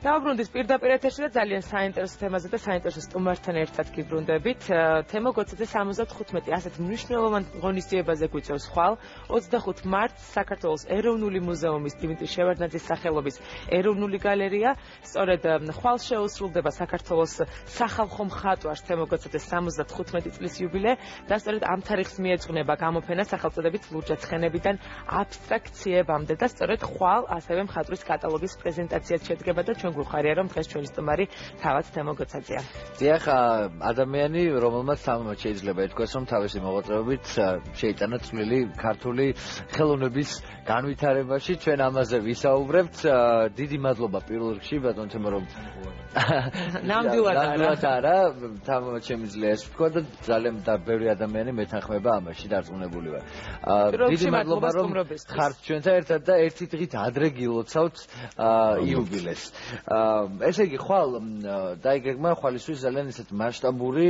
დავბრუნდით პირდაპირ ეთერში და ძალიან საინტერესო თემაზე და საინტერესო სტუმართან ერთად გიბრუნდებით. თემო გოცეზე 75 ასეთ მნიშვნელოვან ღონისძიებაზე გვიწევს ხვალ. 25 მარტს საქართველოს ეროვნული მუზეუმის დიმიტრი შევარდნაძის სახელობის ეროვნული გალერეა. სწორედ ხვალ შეუსრულდება საქართველოს სახალხო მხატვარს თემო გოცეზე 75 წლის იუბილე და სწორედ ამ თარიღს მიეძღვნება გამოფენა სახელწოდებით ლურჯაცხენებიდან აბსტრაქციებამდე და სწორედ ხვალ ასევე მხატვრის კატალოგის პრეზენტაციაც შედგება და ჩვენ გვიხარია რომ დღეს ჩვენი სტუმარი თავად თემო გოცაძეა. დიახ, ადამიანი, რომელმაც თამამად შეიძლება ითქვას, რომ თავისი მოღვაწეობით შეიტანა წვლილი ქართული ხელოვნების განვითარებაში. ჩვენ ამაზე ვისაუბრებთ. დიდი მადლობა პირველ რიგში ბატონ თემო რომ ნამდვილად არა, თამამად შემიძლია ეს ვთქვა და ძალიან და ბევრი ადამიანი მეთანხმება ამაში დარწმუნებული ვარ. დიდი მადლობა რომ ხართ ჩვენთან ერთად და ერთი დღით ადრე გილოცავთ იუბილეს. ესე იგი ხვალ დაიგეგმა ხვალისთვის ძალიან ისეთ მასშტაბური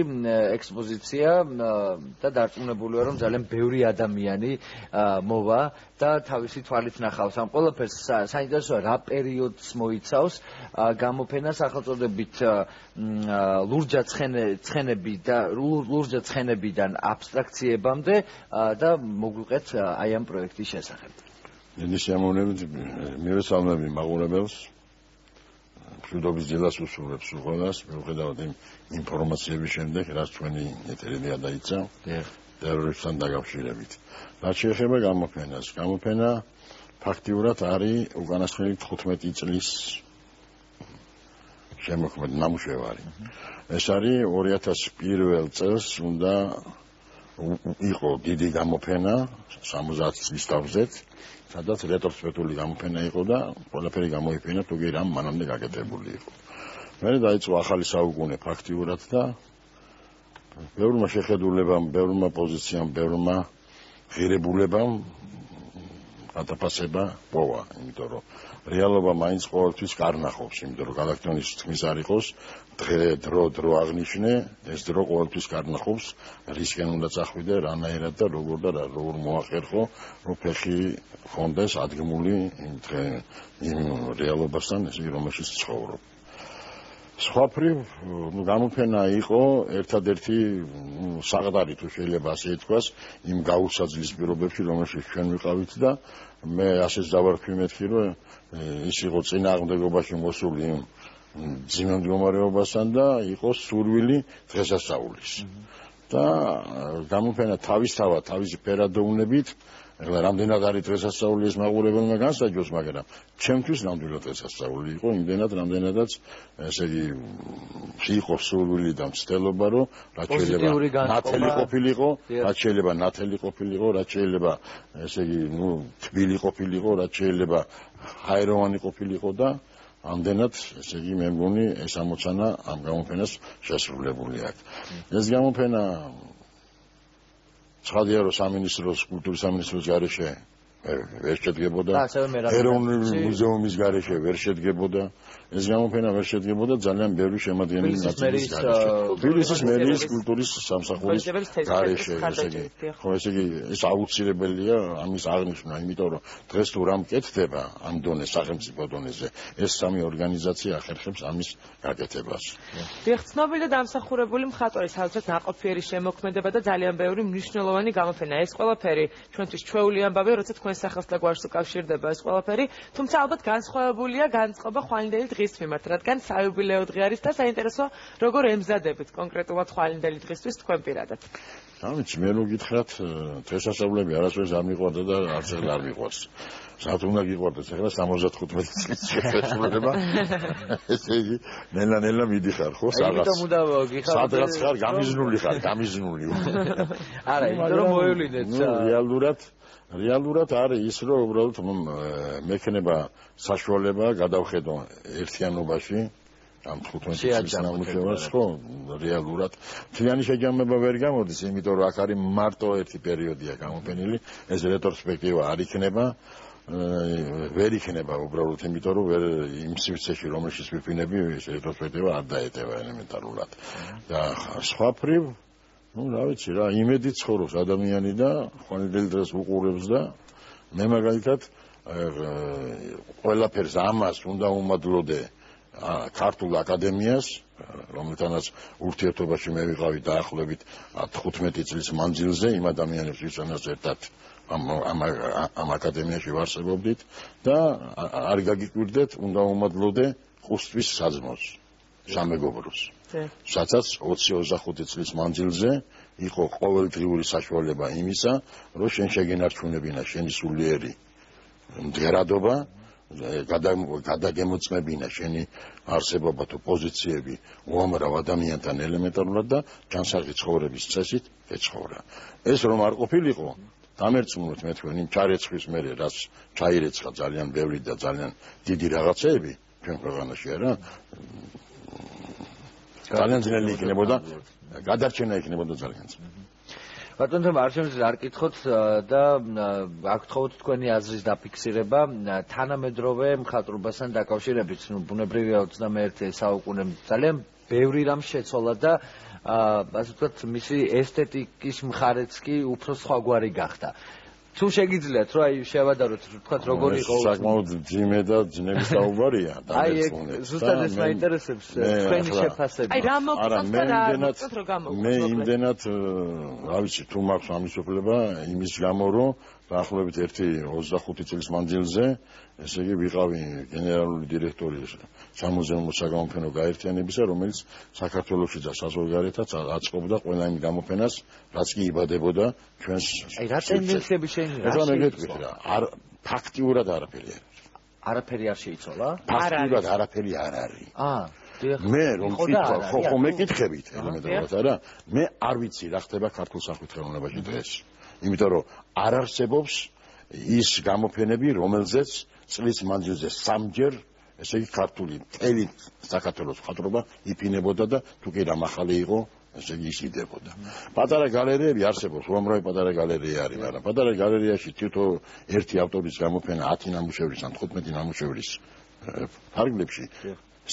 ექსპოზიცია და დარწმუნებული ვარ რომ ძალიან ბევრი ადამიანი მოვა და თავისი თვალით ნახავს ამ ყველაფერს. საინტერესოა რა პერიოდს მოიცავს გამოფენა სახელწოდებით ლურჯაცხენებიდან აბსტრაქციებამდე და მოგვიყეთ აი ამ პროექტის შესახებ. დიდი შემოვნებით მივესალმები მაყურებელს. მშვიდობის ძილას უსურვებს უყოლას, მიუხედავად იმ ინფორმაციების შემდეგ, რაც ჩვენი ეთერები გადაიცა ტერორიზმთან დაკავშირებით. რაც შეეხება გამოფენას, გამოფენა ფაქტიურად არის უკანასკნელი 15 წლის შემოქმედი ნამუშევარი. ეს არის 2001 წელს უნდა იყო დიდი გამოფენა 70 წლის თავზეთ, სადაც რეტროსპექტიული გამოფენა იყო და ყველაფერი გამოიფინა თუ კი რამ მანამდე გაკეთებული იყო. მერე დაიწყო ახალი საუკუნე ფაქტიურად და ბევრმა შეხედულებამ, ბევრმა პოზიციამ, ბევრმა ღირებულებამ გადაფასება პოვა, იმიტომ რომ რეალობა მაინც ყოველთვის კარნახობს, იმიტომ რომ გალაქტიონის თქმის არ იყოს, დრო აღნიშნე, ეს დრო ყოველთვის კარნახობს, რისკენ უნდა წახვიდე, რანაირად და როგორ მოახერხო, რომ ფეხი ხონდეს ადგმული იმ რეალობასთან, ესე რომელშიც ცხოვრობ. სხვაფრივ გამოფენა იყო ერთადერთი საღდარი თუ შეიძლება ასე ითქვას, იმ გაუსაძლის პირობებში, რომელშიც ჩვენ ვიყავით და მე ასეც დავარქვი მეთქი, რომ ის იყო წინააღმდეგობაში მოსული იმ ძიმე მდგომარეობასთან და იყო სურვილი დღესასწაულის. და გამოფენა თავისთავად თავისი ფერადოუნებით რამდენად არის დღესასწაული ეს მაყურებელმა განსაჯოს, მაგრამ ჩემთვის ნამდვილად დღესასწაული იყო, იმდენად რამდენადაც ესე იგი იყო სურვილი და მცდელობა, რომ რაც შეიძლება ნათელი ყოფილიყო, რაც შეიძლება ნათელი ყოფილიყო, რაც შეიძლება ესე იგი თბილი ყოფილიყო, რაც შეიძლება ჰაეროვანი ყოფილიყო და ამდენად ესე იგი მე მგონი ეს ამოცანა ამ გამოფენას შესრულებული აქვს. ეს გამოფენა ცხადია რომ სამინისტროს კულტურის სამინისტროს გარეშე ვერ შედგებოდა, ეროვნული მუზეუმის გარეშე ვერ შედგებოდა, ეს გამოფენა ვერ შედგებოდა ძალიან ბევრი შემადგენელი ნაწილის გარეშე. თბილისის მერიის კულტურის სამსახურის გარეშე, ესე იგი ეს აუცილებელია ამის აღნიშვნა, იმიტომ რომ დღეს თუ რამ კეთდება ამ დონე სახელმწიფო დონეზე, ეს სამი ორგანიზაცია ახერხებს ამის გაკეთებას. დიახ, ცნობილი და დამსახურებული მხატვარი საოცრად ნაყოფიერი შემოქმედება და ძალიან ბევრი მნიშვნელოვანი გამოფენა. ეს ყველაფერი ჩვენთვის ჩვეული ამბავია, როცა თქვენ სახელს და გვარს უკავშირდება ეს ყველაფერი, თუმცა ალბათ განსხვავებულია განწყობა ხვალინდელი დღის მიმართ, რადგან საიუბილეო დღე არის და საინტერესოა როგორ ემზადებით კონკრეტულად ხვალინდელი დღისთვის თქვენ პირადად. ვიცი, მე რო გითხრათ, დღესასწაულები არასდროს არ მიყვარდა და არც არ მიყვარს. სად უნდა გიყვარდეს ახლა 75 წლის შესრულება. ესე იგი, ნელა მიდიხარ ხო, სადღაც. იმიტომ უნდა გიხარ. სადღაც ხარ გამიზნული. არა, იმიტომ რომ მოევლინეთ. რეალურად არის ის, რომ უბრალოდ მექნება საშუალება გადავხედო ერთიანობაში ამ 15 წლის ნამუშევარს, ხო, რეალურად მთლიანი შეჯამება ვერ გამოდის, იმიტომ რომ აქ არის მარტო ერთი პერიოდია გამოფენილი, ეს რეტროსპექტივა არ იქნება, ვერ იქნება უბრალოდ, იმიტომ რომ იმ სივრცეში, რომელშიც ვიფინები, ეს რეტროსპექტივა არ დაეტევა ელემენტარულად. და სხვაფრივ რა ვიცი რა, იმედი ცხოვრობს ადამიანი და ხვალინდელ დღეს უყურებს და მე მაგალითად ყველაფერს ამას უნდა უმადლოდე ქართულ აკადემიას, რომელთანაც ურთიერთობაში მე ვიყავი დაახლოებით 15 წლის მანძილზე იმ ადამიანებს ვისთანაც ერთად ამ აკადემიაში ვარსებობდით და არ გაგიკვირდეთ, უნდა უმადლოდე ხუსტვის საძმოს, სამეგობროს. სადაც 20-25 წლის მანძილზე იყო ყოველდღიური საშუალება იმისა, რომ შენ შეგენარჩუნებინა შენი სულიერი მდგერადობა, გადაგემოწმებინა შენი არსებობა თუ პოზიციები უამრავ ადამიანთან ელემენტარულად და ჯანსაღი ცხოვრების წესით ეცხოვრა. ეს რომ არ ყოფილიყო, დამერწმუნოთ მე თქვენ იმ ჩარეცხვის მერე, რაც ჩაირეცხა ძალიან ბევრი და ძალიან დიდი რაღაცეები ჩვენ ქვეყანაში არა, ძალიან ძნელი იქნებოდა, გადარჩენა იქნებოდა ძალიან ძნელი. ბატონო არჩევნებზე არ კითხოთ და აგთხოვოთ თქვენი აზრის დაფიქსირება თანამედროვე მხატვრობასთან დაკავშირებით. ბუნებრივია 21 საუკუნემ ძალიან ბევრი რამ შეცვალა და ასე ვთქვათ მისი ესთეტიკის მხარეც კი უფრო სხვაგვარი გახდა. თუ შეგიძლიათ რომ აი შევადაროთ ვთქვათ როგორი იყო საკმაოდ ძიმე და ძნელი საუბარია და ზუსტად ეს მაინტერესებს თქვენი შეფასება. აი რა მოგწონს და რა მოგწონს რომ გამოგწონს. მე იმდენად რა ვიცი თუ მაქვს ამის უფლება იმის გამო რომ დაახლოებით 25 წლის მანძილზე ესე იგი ვიყავი გენერალური დირექტორი სამუზეუმო საგამოფენო გაერთიანებისა, რომელიც საქართველოში და საზღვარგარეთაც აწყობდა ყველა იმ გამოფენას, რაც კი იბადებოდა ჩვენს. აი რა ტენდენციები შეიძლება? ეხლა მე გეტყვით რა, ფაქტიურად არაფერი არ არის. არაფერი არ შეიცვალა? ფაქტიურად არაფერი არ არის. მე რომ ვთქვა, ხო მეკითხებით ელემენტარულად არა, მე არ ვიცი რა ხდება ქართულ სამხატვრო დღეს. იმიტომ რომ არ არსებობს ის გამოფენები, რომელზეც წლის მანძილზე სამჯერ, ესე იგი ქართული მთელი საქართველოს მხატვრობა იფინებოდა და თუ კი რა მახალი იყო, ესე იგი ისიდებოდა. პატარა გალერეები არსებობს, უამრავი პატარა გალერეა არის, მაგრამ პატარა გალერეაში თვითონ ერთი ავტორის გამოფენა 10 ნამუშევრის ან 15 ნამუშევრის ფარგლებში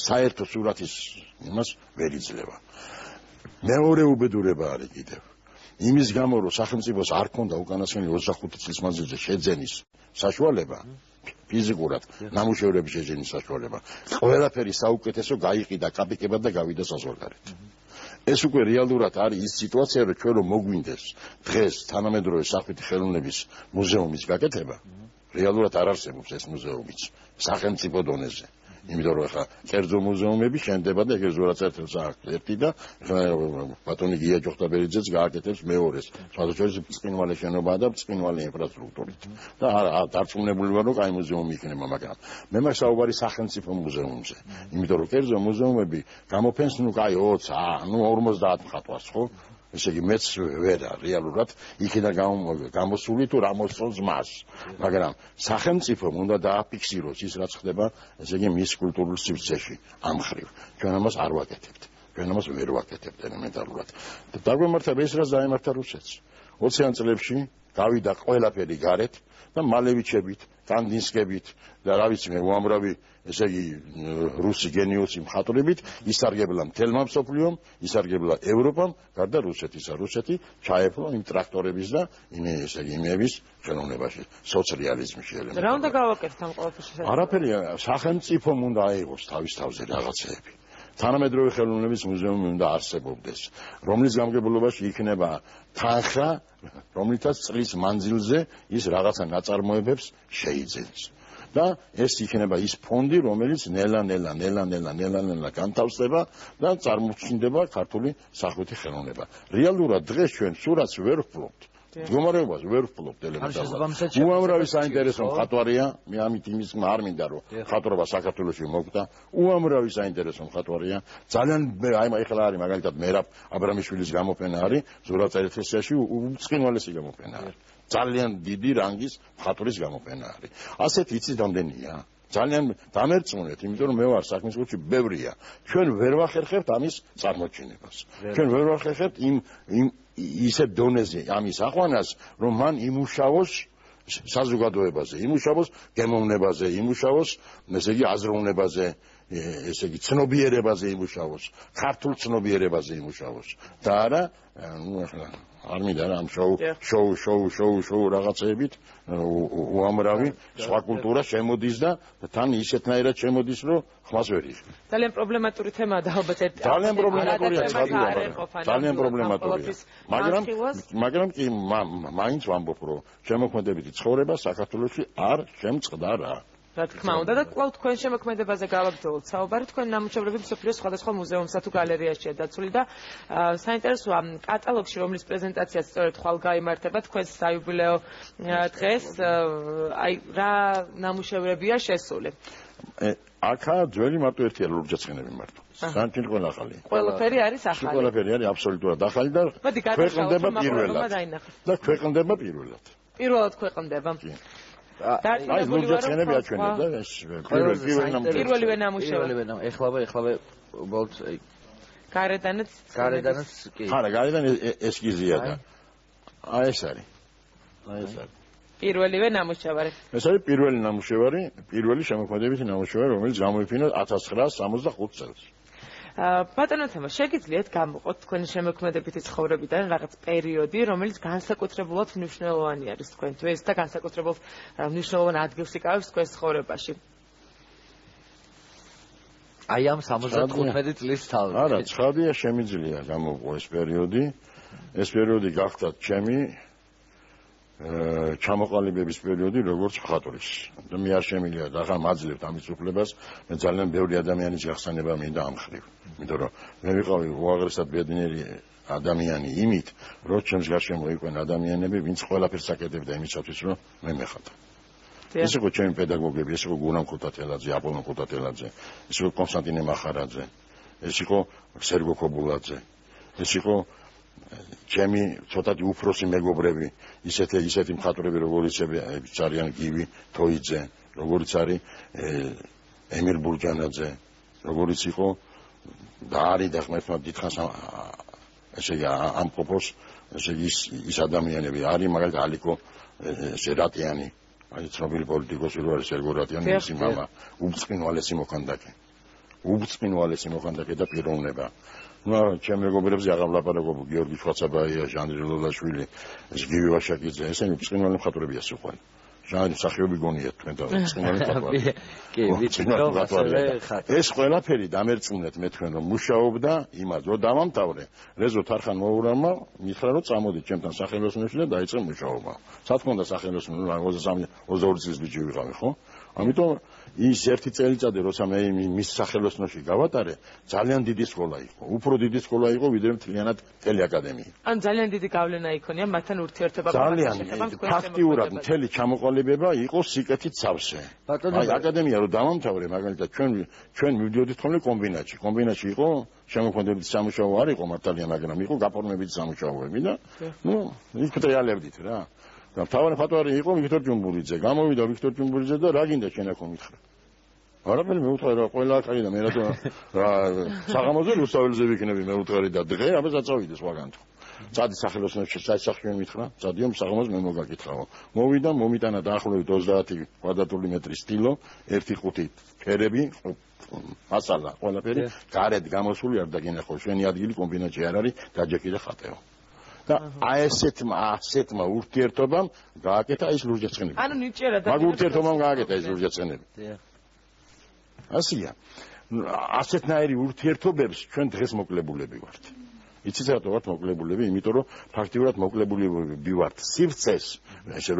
საერთო სურათის იმას ვერ იძლევა. მეორე უბედურება არის კიდევ. იმის გამო რომ სახელმწიფოს არ ქონდა უკანასკნელი 25 წლის მანძილზე შეძენის საშუალება, ფიზიკურად ნამუშევრების შეძენის საშუალება, ყველაფერი საუკეთესო გაიყიდა კაპიკებად და გავიდა საზღვარგარეთ. ეს უკვე რეალურად არის ის სიტუაცია, რომ ჩვენ რომ მოგვინდეს დღეს თანამედროვე სახვითი ხელოვნების მუზეუმის გაკეთება, რეალურად არ არსებობს ეს მუზეუმიც სახელმწიფო დონეზე. იმიტომ რომ ახლა კერძო მუზეუმები შენდება და ეგრე ზურაც ერთი და ბატონი გია ჯოხტაბერიძეც გააკეთებს მეორეს. სხვადასხვა წინვალე შენობაა და წინვალე ინფრასტრუქტურით. და დარწმუნებული ვარ რომ კაი მუზეუმი იქნება, მაგრამ მე მაქვს საუბარი სახელმწიფო მუზეუმზე. იმიტომ რომ კერძო მუზეუმები გამოფენს ნუ კაი 20, ნუ 50 მხატვარს, ხო? ესე იგი მეც ვერა რეალურად იქიდან გამოსული თუ რა მოსწონს მას, მაგრამ სახელმწიფომ უნდა დააფიქსიროს ის რაც ხდება, ესე იგი მის კულტურულ სივრცეში ამ ხრივ. ჩვენ ამას არ ვაკეთებთ, ჩვენ ამას ვერ ვაკეთებთ ელემენტარულად. და დაგვემართა ეს რაც დაემართა რუსეთს. 20 წლებში გავიდა ყველაფერი გარეთ და მალევიჩებით, კანდინსკებით და რა ვიცი მე უამრავი ესე იგი რუსი გენიოსი მხატვრებით ისარგებლა მთელმა მსოფლიომ, ისარგებლა ევროპამ, გარდა რუსეთისა. რუსეთი ჩაეფლო იმ ტრაქტორების და იმ ესე იგი იმების ხელოვნებაში, სოციალიზმში ელემენტი. რა უნდა გავაკეთოთ ამ ყველაფერში? არაფერი, სახელმწიფომ უნდა აიღოს თავის თავზე რაღაცეები. თანამედროვე ხელოვნების მუზეუმი უნდა არსებობდეს, რომლის გამგებლობაში იქნება თანხა, რომლითაც წლის მანძილზე ის რაღაცა ნაწარმოებებს შეიძენს. და ეს იქნება ის ფონდი, რომელიც ნელა განთავსდება და წარმოჩინდება ქართული სახვითი ხელოვნება. რეალურად დღეს ჩვენ სურათს ვერ ვფლობთ. მდგომარეობას ვერ ვფლობთ ელემენტარულად. უამრავი საინტერესო მხატვარია, მე ამით იმის არ მინდა რომ მხატვრობა საქართველოში მოკვდა. უამრავი საინტერესო მხატვარია. ძალიან აი ეხლა არის მაგალითად მერაბ აბრამიშვილის გამოფენა არის ზურაბ-წერეთლისიაში უწყინვალესი გამოფენა არის. ძალიან დიდი რანგის მხატვრის გამოფენა არის. ასეთ იცით რამდენია? ძალიან დამერწმუნეთ, იმიტომ რომ მე ვარ საქმის გულში ბევრია. ჩვენ ვერ ვახერხებთ ამის წარმოჩინებას. ჩვენ ვერ ვახერხებთ იმ ისე დონეზე ამის აყვანას, რომ მან იმუშავოს საზოგადოებაზე, იმუშავოს გემოვნებაზე, იმუშავოს, ესე იგი აზროვნებაზე, ესე იგი ცნობიერებაზე იმუშავოს, ქართულ ცნობიერებაზე იმუშავოს და არა არ მინდა რა ამ შოუ რაღაცეებით უამრავი სხვა კულტურა შემოდის და თან ისეთნაირად შემოდის რომ ხმას ვერ იღებს. ძალიან პრობლემატური თემაა და ალბათ ერთი ძალიან პრობლემატურია ძალიან პრობლემატურია. მაგრამ კი მაინც ვამბობ რომ შემოქმედებითი ცხოვრება საქართველოში არ შემწყდარა. რა თქმა უნდა და კვლავ თქვენ შემოქმედებაზე გავაგრძელოთ საუბარი. თქვენი ნამუშევრები მსოფლიოს სხვადასხვა მუზეუმსა თუ გალერეაშია დაცული და საინტერესოა კატალოგში რომლის პრეზენტაციაც სწორედ ხვალ გაიმართება თქვენს საიუბილეო დღეს აი რა ნამუშევრებია შესული. აქა ძველი მარტო ერთია ლურჯაცხენები მარტო. სანჩინ ყველა ახალი. ყველაფერი არის ახალი. ყველაფერი არის აბსოლუტურად ახალი და ქვეყნდება პირველად. და ქვეყნდება პირველად. პირველად ქვეყნდება. აი ლურჯაცხენები აჩვენეთ და ეს პირველივე ნამუშევარი. ეხლავე უბრალოდ გარედანაც კი. არა, გარედან ესკიზია და აი ეს არის. პირველივე ნამუშევარი. ეს არის პირველი ნამუშევარი, პირველი შემოქმედებითი ნამუშევარი, რომელიც გამოიფინა 1965 წელს. ბატონო თემა, შეგიძლიათ გამოყოთ თქვენი შემოქმედებითი ცხოვრებიდან რაღაც პერიოდი, რომელიც განსაკუთრებულად მნიშვნელოვანი არის თქვენთვის და განსაკუთრებულად მნიშვნელოვან ადგილს იკავებს თქვენს ცხოვრებაში. აი ამ 75 წლის თავზე. არა, ცხადია შემიძლია გამოვყო ეს პერიოდი. ეს პერიოდი გახდა ჩემი ჩამოყალიბების პერიოდი როგორც მხატვრის. და მე არ შემიძლია და ახლა მაძლევთ ამის უფლებას, მე ძალიან ბევრი ადამიანის გახსენება მინდა ამ ხრივ. იმიტომ რომ მე ვიყავი უაღრესად ბედნიერი ადამიანი იმით, რომ ჩემს გარშემო იყვნენ ადამიანები, ვინც ყველაფერს აკეთებდა იმისათვის, რომ მე მეხატა. ეს იყო ჩემი პედაგოგები, ეს იყო გურამ ქუთათელაძე, აპოლონ ქუთათელაძე, ეს იყო კონსტანტინე მახარაძე, ეს იყო სერგო ქობულაძე, ეს იყო ჩემი ცოტათი უფროსი მეგობრები, ისეთი მხატვრები, როგორიც არიან გივი თოიძე, როგორიც არის ემილ ბურჯანაძე, როგორიც იყო და არის და ხმერთმა დიდხანს ესე იგი ამ ყოფოს ესე იგი ის ადამიანები არის მაგალითად ალიკო სერატიანი, აი ცნობილი პოლიტიკოსი რო არის სერგო რატიანი, მისი მამა, უბწყინვალესი მოხანდაკე და პიროვნება. ნუ ჩემ მეგობრებზე აღარ ვლაპარაკობ, გიორგი შვაცაბაია, ჟანრი ლოლაშვილი, გივი ვაშაკიძე, ესენი ბრწყინვალე მხატვრებია სიყვარული. ჟანრი მსახიობი გონიათ თქვენ და ბრწყინვალე მხატვარი. კი, ვიცით რომ ეს ყველაფერი დამერწმუნეთ მე თქვენ რომ მუშაობდა იმას, რომ დავამთავრე. რეზო თარხან მოურამმა მითხრა რომ წამოდით ჩემთან სახელოსნოში და დაიწყე მუშაობა. სათქონდა სახელოსნოში 23 წლის ბიჭი ვიყავი, ხო? ამიტომ ის ერთი წელიწადი როცა მე მის სახელოსნოში გავატარე, ძალიან დიდი სკოლა იყო. უფრო დიდი სკოლა იყო, ვიდრე მთლიანად ტელეაკადემია. ან ძალიან დიდი გავლენა იქონია მათთან ურთიერთობა. ძალიან ფაქტიურად მთელი ჩამოყალიბება იყო სიკეთით სავსე. აი აკადემია რო დავამთავრე, მაგალითად ჩვენ მივდიოდით ხოლმე კომბინატში. კომბინატში იყო შემოქმედებითი სამუშაო არ იყო მართალია, მაგრამ იყო გაფორმებითი სამუშაოები და ნუ იქ ტრიალებდით რა. და თავარი მხატვარი იყო ვიქტორ ჯუმბურიძე. გამოვიდა ვიქტორ ჯუმბურიძე და რა გინდა შენ აქ მითხრა. არაფერი მეუთხარი რა ყველა ახალი და მე რა საღამოზე რუსაველზე ვიქნები მეუთხარი და დღე აბა წავიდე სხვაგან თუ. წადი სახელოსნოში საერთაშორისო მითხრა, წადიო საღამოს მე მოგაკითხავ. მოვიდა, მომიტანა დაახლოებით 30 კვადრატული მეტრის სტილო, 1.5 ფერები, მასალა, ყველაფერი გარეთ გამოსული არ დაგინახო. შენი ადგილი კომბინატში არ არის, დაჯექი და ხატეო. და აი ასეთმა ურთიერთობამ გააკეთა ის ლურჯაცხენები. ანუ ნიჭიერად მაგ ურთიერთობამ გააკეთა ის ლურჯაცხენები. ასია. ასეთნაირი ურთიერთობებს ჩვენ დღეს მოკლებულები ვართ. იცით რატო ვართ მოკლებულები? იმიტომ რომ ფაქტიურად მოკლებულები ვართ სივრცეს,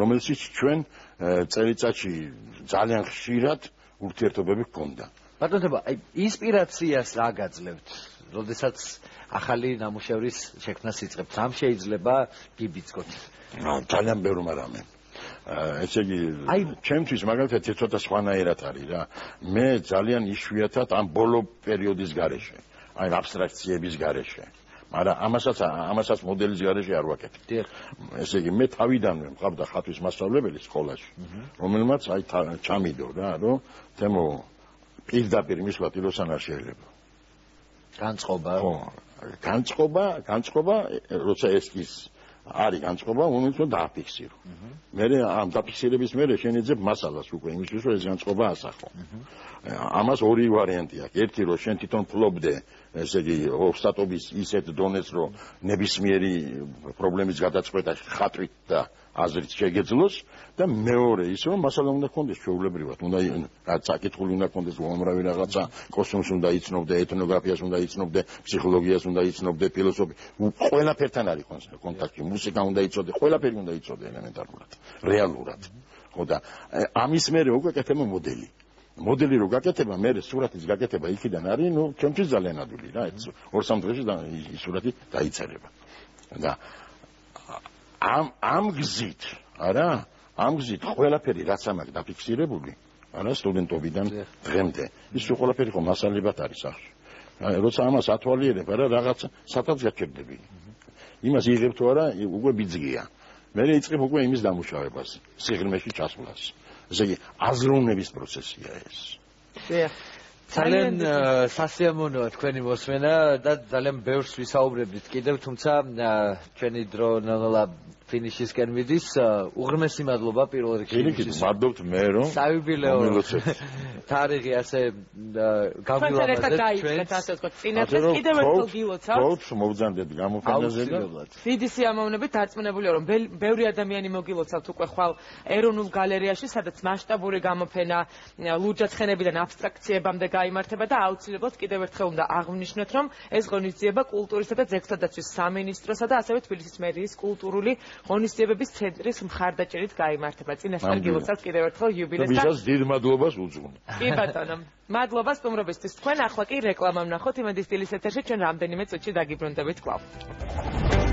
რომელშიც ჩვენ წელიწადში ძალიან ხშირად ურთიერთობები გქონდა. ბატონო, აი ინსპირაციას რა გაძლევთ? როდესაც ახალი ნამუშევრის შექმნას იწყებთ, ამ შეიძლება გიბიძგოთ. ძალიან ბევრი რამე. ესე იგი, ჩემთვის მაგალითად ცოტა სხვანაირად არის რა. მე ძალიან იშვიათად ამ ბოლო პერიოდის გარეშე, აი აბსტრაქციების გარეშე. მაგრამ ამასაც მოდელის გარეშე არ ვაკეთებ. ესე იგი, მე თავიდანვე მყავდა ხატვის მასწავლებელი სკოლაში, რომელმაც აი ჩამიდო რა, რომ თემო პირდაპირ მისვლა ტილოსან არ შეიძლება. განწყობა. ხო, განწყობა, როცა ესკიზ არის განწყობა, რომელიც უნდა დააფიქსირო. მე ამ დაფიქსირების მერე შეიძლება მასალას უკვე იმისთვის რომ ეს განწყობა ასახო. ამას ორი ვარიანტი აქვს. ერთი რომ შენ თვითონ ფლობდე, ესე იგი, ოსტატობის ისეთ დონეს, რომ ნებისმიერი პრობლემის გადაწყვეტა ხატრით და აზრით შეგეძლოს და მეორე ის რომ მასალა უნდა გქონდეს ჩვეულებრივად, უნდა საკითხული უნდა გქონდეს უამრავი რაღაცა, კოსმოსს უნდა იცნობდე, ეთნოგრაფიას უნდა იცნობდე, ფსიქოლოგიას უნდა იცნობდე, ფილოსოფია, ყველაფერთან არის კონტაქტი, მუსიკა უნდა იცოდე, ყველაფერი უნდა იცოდე ელემენტარულად, რეალურად. ხო და ამის მერე უკვე გაკეთება მოდელი. მოდელი რო გაკეთება, მერე სურათის გაკეთება იქიდან არის, ნუ ჩემთვის ძალიან ადვილი რა, ეს 2-3 დღეში ის სურათი დაიწერება. და ამ გზით, არა, ამ გზით ყველაფერი რაც ამაკ დაფიქსირებული, არა, სტუდენტობიდან დღემდე, ის ყველაფერი ხო მასალებად არის ახლა. როცა ამას ათვალიერებ, არა, რაღაც სადაც გაჩერდები. იმას იღებ თუ არა, უკვე ბიძგია. მე იწყებ უკვე იმის დამუშავებას, სიღრმეში ჩასვლას. ესე იგი, აზროვნების პროცესია ეს. ძალიან სასიამოვნოა თქვენი მოსმენა და ძალიან ბევრს ვისაუბრებთ კიდევ, თუმცა ჩვენი დრო ნელა ფინიშისკენ მიდის. უღრმესი მადლობა პირველ რიგში. მადლობთ მე რომ საიუბილეო თარიღი ასე გავგილამაზეთ ჩვენ. ასე ვთქვათ, წინასწარ კიდევ ერთხელ გილოცავთ. ხო, მოვძანდეთ გამოფენაზე და დიდი სიამოვნებით დარწმუნებულია რომ ბევრი ადამიანი მოგილოცავთ უკვე ხვალ ეროვნულ გალერეაში, სადაც მასშტაბური გამოფენა ლურჯაცხენებიდან აბსტრაქციებამდე გაიმართება და აუცილებლად კიდევ ერთხელ უნდა აღვნიშნოთ, რომ ეს ღონისძიება კულტურისა და ძეგლთა დაცვის სამინისტროსა და ასევე თბილისის მერიის კულტურული ღონისძიებების ცენტრის მხარდაჭერით გაიმართება. წინასწარ გილოცავთ კიდევ ერთხელ იუბილეს და ვისაც დიდ მადლობას უძღვნ. კი ბატონო, მადლობა სტუმრობისთვის. თქვენ ახლა კი რეკლამა ვნახოთ იმედის სტილის ეთერში, ჩვენ რამდენიმე წუთში დაგიბრუნდებით კვლავ.